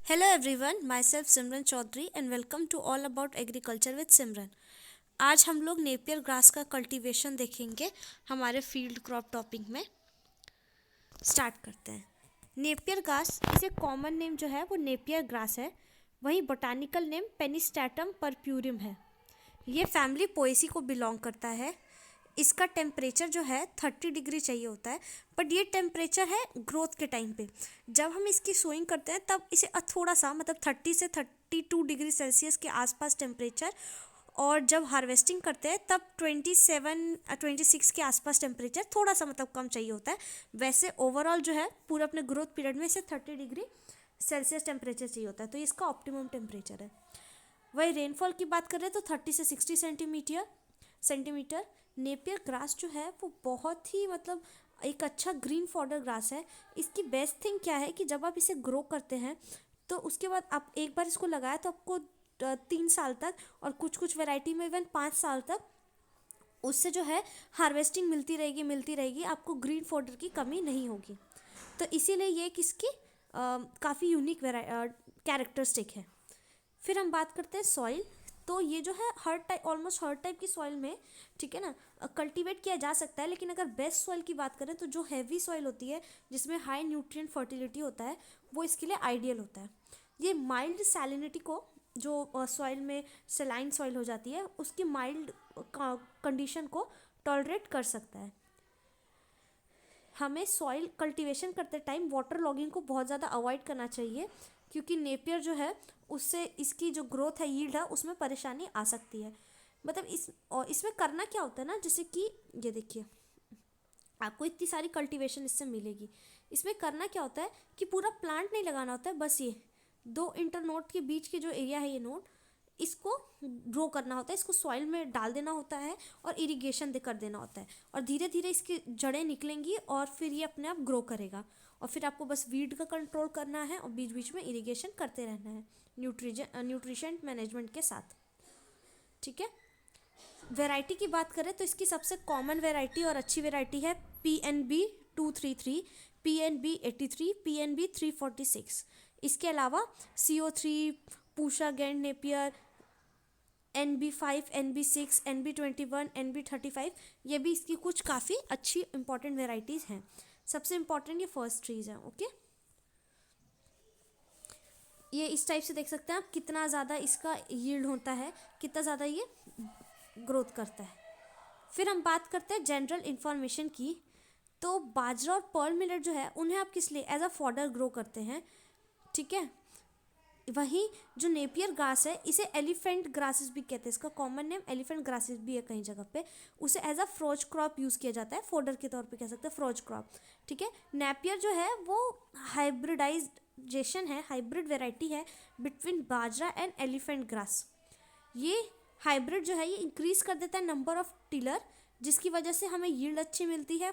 Hello everyone, myself Simran Chaudhary and welcome to all about agriculture with Simran. आज हम लोग Napier grass का कल्टीवेशन देखेंगे हमारे फील्ड क्रॉप टॉपिक में। स्टार्ट करते हैं। नेपियर ग्रास, इसे कॉमन नेम जो है वो नेपियर ग्रास है, वहीं बोटानिकल नेम पेनिस्टैटम परप्यूरियम है। ये फैमिली पोएसी को बिलोंग करता है। इसका टेम्परेचर जो है 30 डिग्री चाहिए होता है, बट ये टेम्परेचर है ग्रोथ के टाइम पे। जब हम इसकी सोइंग करते हैं तब इसे थोड़ा सा मतलब 30 से 32 डिग्री सेल्सियस के आसपास टेम्परेचर, और जब हार्वेस्टिंग करते हैं तब 26 के आसपास टेम्परेचर थोड़ा सा मतलब कम चाहिए होता है। वैसे ओवरऑल जो है पूरा अपने ग्रोथ पीरियड में इसे 30 डिग्री सेल्सियस टेम्परेचर चाहिए होता है, तो इसका ऑप्टिमम टेम्परेचर है। वही रेनफॉल की बात करें तो 30 से 60 सेंटीमीटर। नेपियर ग्रास जो है वो बहुत ही मतलब एक अच्छा ग्रीन फॉडर ग्रास है। इसकी बेस्ट थिंग क्या है कि जब आप इसे ग्रो करते हैं तो उसके बाद आप एक बार इसको लगाया तो आपको 3 साल तक, और कुछ कुछ वैरायटी में इवन 5 साल तक उससे जो है हार्वेस्टिंग मिलती रहेगी, आपको ग्रीन फॉडर की कमी नहीं होगी। तो इसीलिए ये एक इसकी काफ़ी यूनिक कैरेक्टरिस्टिक है। फिर हम बात करते हैं सॉइल। तो ये जो है ऑलमोस्ट हर टाइप की सॉइल में, ठीक है ना, कल्टीवेट किया जा सकता है। लेकिन अगर बेस्ट सॉइल की बात करें तो जो हैवी सॉइल होती है जिसमें हाई न्यूट्रिएंट फर्टिलिटी होता है वो इसके लिए आइडियल होता है। ये माइल्ड सैलिनिटी को, जो सॉइल में सेलाइन सॉइल हो जाती है उसकी माइल्ड कंडीशन को टॉलरेट कर सकता है। हमें सॉइल कल्टीवेशन करते टाइम वाटर लॉगिंग को बहुत ज़्यादा अवॉइड करना चाहिए, क्योंकि नेपियर जो है उससे इसकी जो ग्रोथ है, यील्ड है, उसमें परेशानी आ सकती है। मतलब इसमें करना क्या होता है ना, जैसे कि ये देखिए आपको इतनी सारी कल्टीवेशन इससे मिलेगी। इसमें करना क्या होता है कि पूरा प्लांट नहीं लगाना होता है, बस ये 2 इंटरनोड के बीच के जो एरिया है, ये नोड, इसको ग्रो करना होता है, इसको सॉइल में डाल देना होता है और इरिगेशन कर देना होता है, और धीरे धीरे इसकी जड़ें निकलेंगी और फिर ये अपने आप ग्रो करेगा। और फिर आपको बस वीड का कंट्रोल करना है और बीच बीच में इरिगेशन करते रहना है न्यूट्रिशन मैनेजमेंट के साथ, ठीक है। वैरायटी की बात करें तो इसकी सबसे कॉमन वैरायटी और अच्छी वैरायटी है PNB 233, PNB 83, PNB 346। इसके अलावा CO3, पूषा गैंड Napier, NB5, NB6, NB21, NB35, ये भी इसकी कुछ काफ़ी अच्छी इंपॉर्टेंट वेराइटीज़ हैं। सबसे इंपॉर्टेंट ये फर्स्ट ट्रीज हैं, ओके। ये इस टाइप से देख सकते हैं आप कितना ज़्यादा इसका यील्ड होता है, कितना ज़्यादा ये ग्रोथ करता है। फिर हम बात करते हैं जनरल इन्फॉर्मेशन की। तो बाजरा और पर्ल मिलेट जो है उन्हें आप किस लिए एज अ फॉडर ग्रो करते हैं, ठीक है। वहीं जो नेपियर ग्रास है इसे एलिफेंट ग्रासेस भी कहते हैं, इसका कॉमन नेम एलिफेंट ग्रासेस भी है कहीं जगह पे। उसे as a forage crop use किया जाता है, फोडर के तौर पे कह सकते हैं, फ्रोज क्रॉप, ठीक है। नेपियर जो है वो हाइब्रिडाइजेशन है, हाइब्रिड वेराइटी है between bajra and elephant grass. ये हाइब्रिड जो है ये इंक्रीज कर देता है नंबर ऑफ टिलर, जिसकी वजह से हमें यील्ड अच्छी मिलती है,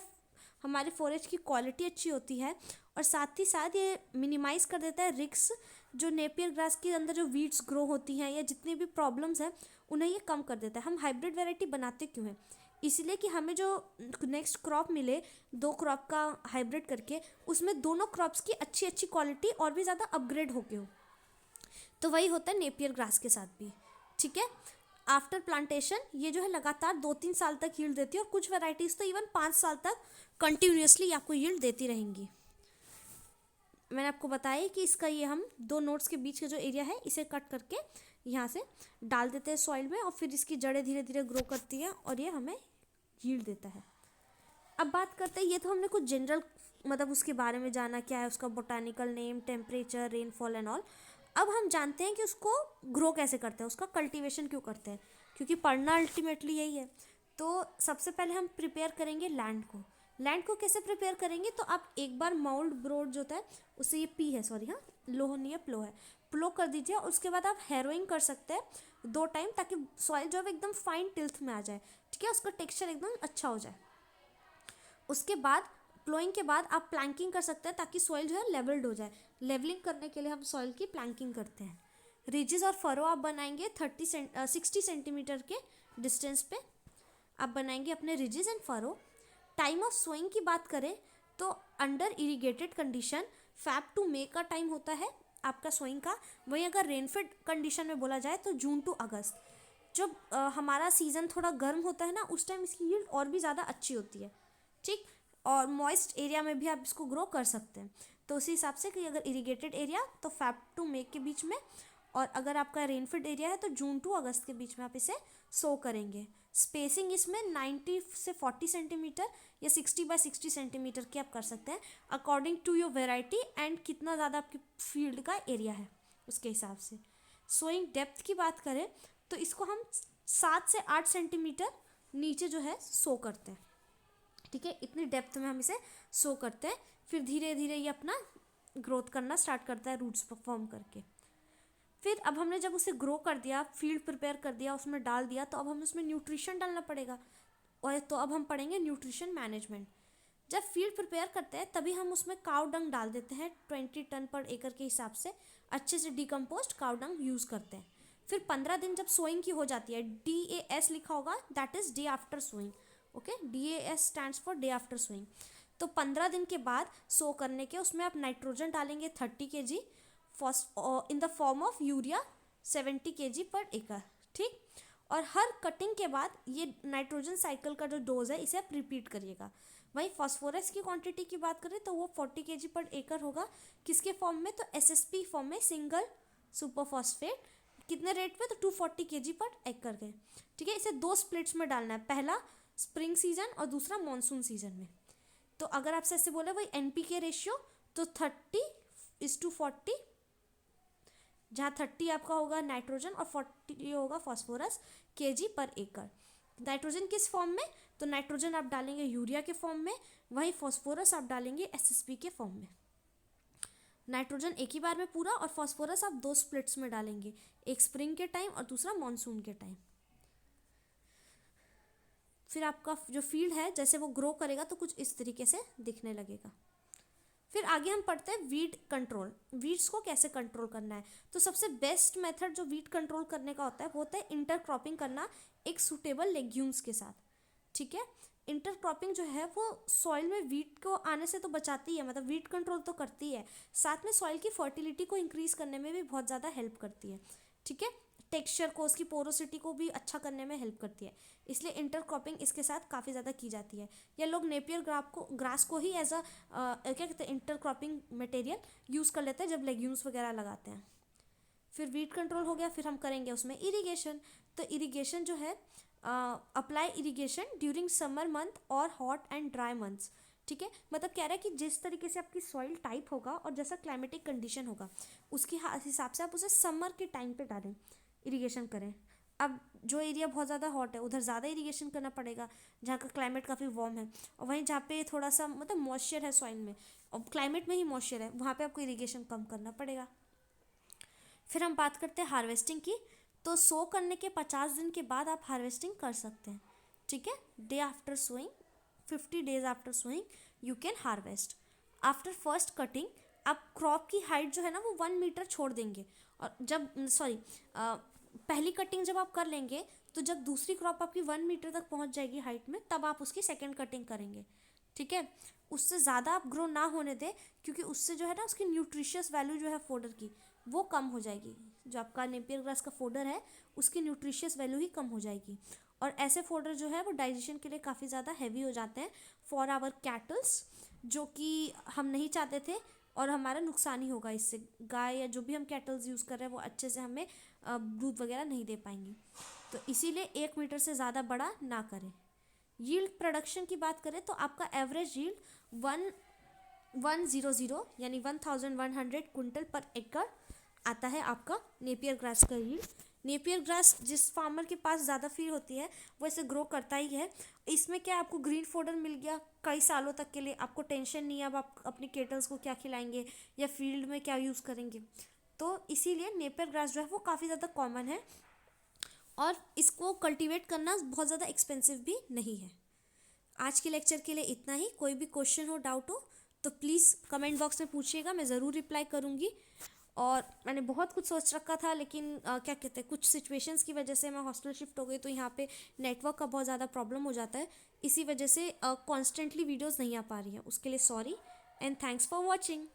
हमारे फॉरेस्ट की क्वालिटी अच्छी होती है, और साथ ही साथ ये मिनिमाइज कर देता है रिस्क। जो नेपियर ग्रास के अंदर जो वीड्स ग्रो होती हैं या जितनी भी प्रॉब्लम्स हैं उन्हें ये कम कर देता है। हम हाइब्रिड वैरायटी बनाते क्यों हैं? इसलिए कि हमें जो नेक्स्ट क्रॉप मिले 2 क्रॉप का हाइब्रिड करके, उसमें दोनों क्रॉप्स की अच्छी अच्छी क्वालिटी और भी ज़्यादा अपग्रेड होके हो। तो वही होता है नेपियर ग्रास के साथ भी, ठीक है। आफ्टर प्लांटेशन ये जो है लगातार 2-3 साल तक यील्ड देती है, और कुछ वैरायटीज़ तो इवन 5 साल तक कंटिन्यूसली आपको यील्ड देती रहेंगी। मैंने आपको बताया कि इसका ये हम 2 नोड्स के बीच का जो एरिया है इसे कट करके यहाँ से डाल देते हैं सॉइल में, और फिर इसकी जड़ें धीरे धीरे ग्रो करती हैं और ये हमें यील्ड देता है। अब बात करते हैं, ये तो हमने कुछ जनरल मतलब उसके बारे में जाना, क्या है उसका botanical name, temperature, rainfall and all. अब हम जानते हैं कि उसको ग्रो कैसे करते हैं, उसका कल्टीवेशन क्यों करते हैं, क्योंकि पढ़ना अल्टीमेटली यही है। तो सबसे पहले हम प्रिपेयर करेंगे लैंड को। लैंड को कैसे प्रिपेयर करेंगे, तो आप एक बार माउल्ड ब्रोड जो होता है उससे, ये पी है सॉरी, हाँ लोह नहीं है, प्लो है, प्लो कर दीजिए। और उसके बाद आप हैरोइंग कर सकते हैं 2 टाइम, ताकि सॉइल जो है एकदम फाइन टिल्थ में आ जाए, ठीक है, उसका टेक्सचर एकदम अच्छा हो जाए। उसके बाद प्लोइंग के बाद आप प्लैंकिंग कर सकते हैं ताकि सॉइल जो है लेवल्ड हो जाए। लेवलिंग करने के लिए हम सॉइल की प्लैंकिंग करते हैं। रिजेस और फरो आप बनाएंगे 60 सेंटीमीटर के डिस्टेंस पे आप बनाएंगे अपने ridges and furrow. Time of sowing की बात करें तो under irrigated condition Feb to May का टाइम होता है। आपका सोइंग का। वहीं अगर रेनफेड कंडीशन में बोला जाए तो जून टू अगस्त, जब हमारा सीज़न थोड़ा गर्म होता है ना, उस टाइम इसकी यील्ड और भी ज़्यादा अच्छी होती है। ठीक, और मॉइस्ट एरिया में भी आप इसको ग्रो कर सकते हैं। तो उसी हिसाब से कि अगर इरीगेटेड एरिया तो फेब टू मई के बीच में, और अगर आपका रेनफेड एरिया है तो जून टू अगस्त के बीच में आप इसे सो करेंगे। स्पेसिंग इसमें 90 से 40 सेंटीमीटर या 60 बाय 60 सेंटीमीटर की आप कर सकते हैं, according to your variety and कितना ज़्यादा आपकी फील्ड का एरिया है उसके हिसाब से। सोइंग डेप्थ की बात करें तो इसको हम 7 से 8 सेंटीमीटर नीचे जो है सो करते हैं। ठीक है, इतनी डेप्थ में हम इसे सो करते हैं। फिर धीरे धीरे ये अपना ग्रोथ करना स्टार्ट करता है रूट्स फॉर्म करके। फिर अब हमने जब उसे ग्रो कर दिया, फील्ड प्रिपेयर कर दिया, उसमें डाल दिया, तो अब हमें उसमें न्यूट्रिशन डालना पड़ेगा। और तो अब हम पढ़ेंगे न्यूट्रिशन मैनेजमेंट। जब फील्ड प्रिपेयर करते हैं तभी हम उसमें काउ डंग डाल देते हैं 20 टन पर एकड़ के हिसाब से। अच्छे से डिकम्पोस्ट काउ डंग यूज़ करते हैं। फिर 15 दिन जब सोइंग की हो जाती है, DAS लिखा होगा, that is day after sowing. Okay, DAS stands for day after sowing. तो 15 दिन के बाद सो करने के उसमें आप नाइट्रोजन डालेंगे 30 kg in the form of urea 70 kg पर एकड़। ठीक, और हर कटिंग के बाद ये नाइट्रोजन साइकिल का जो डोज है इसे आप रिपीट करिएगा। वहीं फॉस्फोरस की क्वांटिटी की बात करें तो वो 40 kg पर एकड़ होगा। किसके फॉर्म में? तो SSP फॉर्म में, सिंगल सुपर फॉस्फेट। कितने रेट पे? तो 240 kg पर एकड़ के। ठीक है, इसे 2 स्प्लिट्स में डालना है, पहला स्प्रिंग सीजन और दूसरा मानसून सीजन में। तो अगर आपसे ऐसे बोले वही NPK रेशियो तो 30:40, जहाँ 30 आपका होगा नाइट्रोजन और 40 होगा फॉस्फोरस kg पर एकड़। नाइट्रोजन किस फॉर्म में? तो नाइट्रोजन आप डालेंगे यूरिया के फॉर्म में, वहीं फॉस्फोरस आप डालेंगे SSP के फॉर्म में। नाइट्रोजन एक ही बार में पूरा और फॉस्फोरस आप 2 स्प्लिट्स में डालेंगे, एक स्प्रिंग के टाइम और दूसरा मानसून के टाइम। फिर आपका जो फील्ड है जैसे वो ग्रो करेगा तो कुछ इस तरीके से दिखने लगेगा। फिर आगे हम पढ़ते हैं वीड कंट्रोल। वीड्स को कैसे कंट्रोल करना है? तो सबसे बेस्ट मेथड जो वीड कंट्रोल करने का होता है वो होता है इंटरक्रॉपिंग करना एक सूटेबल लेग्यूम्स के साथ। ठीक है, इंटरक्रॉपिंग जो है वो सॉइल में वीड को आने से तो बचाती है, मतलब वीड कंट्रोल तो करती है, साथ में सॉइल की फर्टिलिटी को इंक्रीज करने में भी बहुत ज़्यादा हेल्प करती है। ठीक है, टेक्सचर को, उसकी पोरोसिटी को भी अच्छा करने में हेल्प करती है, इसलिए इंटरक्रॉपिंग इसके साथ काफ़ी ज़्यादा की जाती है। या लोग नेपियर ग्रास को ही एज क्या कहते हैं इंटरक्रॉपिंग मटेरियल यूज़ कर लेते हैं जब लेग्यूम्स वगैरह लगाते हैं। फिर वीड कंट्रोल हो गया, फिर हम करेंगे उसमें इरिगेशन। तो इरिगेशन जो है, apply irrigation during summer month और हॉट एंड ड्राई मंथ्स। ठीक है, मतलब कह रहा है कि जिस तरीके से आपकी सॉइल टाइप होगा और जैसा क्लाइमेटिक कंडीशन होगा उसके हिसाब से आप उसे समर के टाइम पे डालें, इरिगेशन करें। अब जो एरिया बहुत ज़्यादा हॉट है उधर ज़्यादा इरिगेशन करना पड़ेगा, जहाँ का क्लाइमेट काफ़ी वार्म है, और वहीं जहाँ पे थोड़ा सा मतलब मॉइस्चर है सॉइल में और क्लाइमेट में ही मॉइस्चर है, वहाँ पे आपको इरिगेशन कम करना पड़ेगा। फिर हम बात करते हैं हार्वेस्टिंग की। तो सो करने के 50 दिन के बाद आप हार्वेस्टिंग कर सकते हैं। ठीक है, day after sowing, 50 days after sowing you can harvest. After first cutting आप क्रॉप की हाइट जो है ना वो 1 मीटर छोड़ देंगे, और जब पहली कटिंग जब आप कर लेंगे तो जब दूसरी क्रॉप आपकी 1 मीटर तक पहुंच जाएगी हाइट में तब आप उसकी सेकेंड कटिंग करेंगे। ठीक है, उससे ज़्यादा आप ग्रो ना होने दें, क्योंकि उससे जो है ना उसकी न्यूट्रिशियस वैल्यू जो है फोडर की वो कम हो जाएगी। जो आपका नेपियर ग्रास का फोडर है उसकी न्यूट्रिशियस वैल्यू ही कम हो जाएगी, और ऐसे फोडर जो है वो डाइजेशन के लिए काफ़ी ज़्यादा हैवी हो जाते हैं फॉर आवर कैटल्स, जो कि हम नहीं चाहते थे, और हमारा नुकसान ही होगा इससे। गाय या जो भी हम कैटल्स यूज़ कर रहे हैं वो अच्छे से हमें दूध वगैरह नहीं दे पाएंगी, तो इसीलिए 1 मीटर से ज़्यादा बड़ा ना करें। यील्ड प्रोडक्शन की बात करें तो आपका एवरेज यील्ड 1100 यानी 1100 क्विंटल पर एकड़ आता है आपका नेपियर ग्रास का यील्ड। नेपियर ग्रास जिस फार्मर के पास ज़्यादा फील्ड होती है वो इसे ग्रो करता ही है। इसमें क्या आपको ग्रीन फोडर मिल गया कई सालों तक के लिए, आपको टेंशन नहीं है अब आप अपनी केटल्स को क्या खिलाएंगे या फील्ड में क्या यूज़ करेंगे। तो इसीलिए नेपियर ग्रास जो है वो काफ़ी ज़्यादा कॉमन है, और इसको कल्टीवेट करना बहुत ज़्यादा एक्सपेंसिव भी नहीं है। आज के लेक्चर के लिए इतना ही। कोई भी क्वेश्चन हो, डाउट हो तो प्लीज़ कमेंट बॉक्स में पूछिएगा, मैं ज़रूर रिप्लाई करूँगी। और मैंने बहुत कुछ सोच रखा था, लेकिन क्या कहते हैं कुछ सिचुएशंस की वजह से मैं हॉस्टल शिफ्ट हो गई, तो यहाँ पे नेटवर्क का बहुत ज़्यादा प्रॉब्लम हो जाता है, इसी वजह से कॉन्स्टेंटली वीडियोज़ नहीं आ पा रही हैं। उसके लिए sorry and thanks for watching.